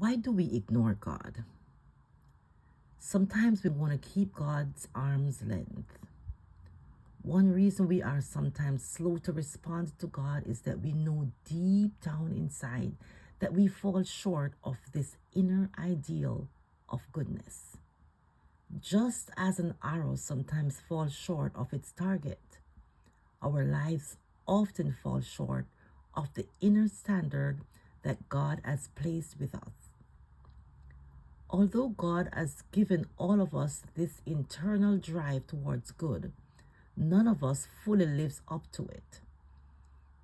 Why do we ignore God? Sometimes we want to keep God's arm's length. One reason we are sometimes slow to respond to God is that we know deep down inside that we fall short of this inner ideal of goodness. Just as an arrow sometimes falls short of its target, our lives often fall short of the inner standard that God has placed with us. Although God has given all of us this internal drive towards good, none of us fully lives up to it.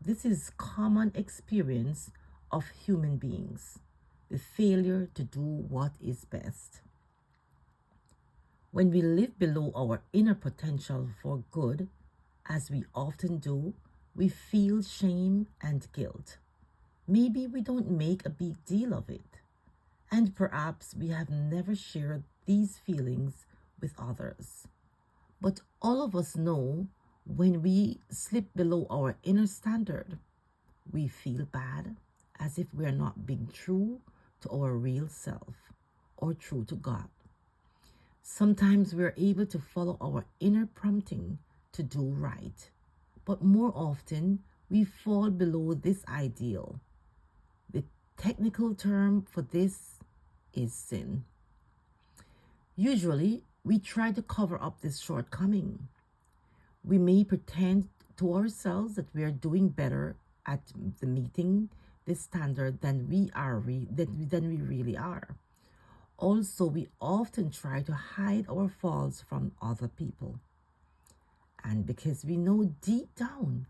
This is common experience of human beings, the failure to do what is best. When we live below our inner potential for good, as we often do, we feel shame and guilt. Maybe we don't make a big deal of it, and perhaps we have never shared these feelings with others. But all of us know when we slip below our inner standard, we feel bad, as if we are not being true to our real self or true to God. Sometimes we are able to follow our inner prompting to do right, but more often we fall below this ideal. The technical term for this is sin. Usually, we try to cover up this shortcoming. We may pretend to ourselves that we are doing better at the meeting this standard than we really are. Also, we often try to hide our faults from other people. And because we know deep down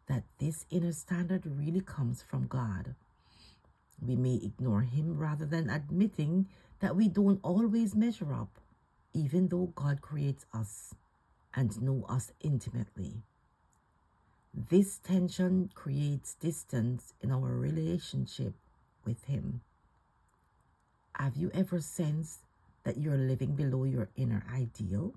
that this inner standard really comes from God, we may ignore Him rather than admitting that we don't always measure up, even though God creates us and knows us intimately. This tension creates distance in our relationship with Him. Have you ever sensed that you're living below your inner ideal?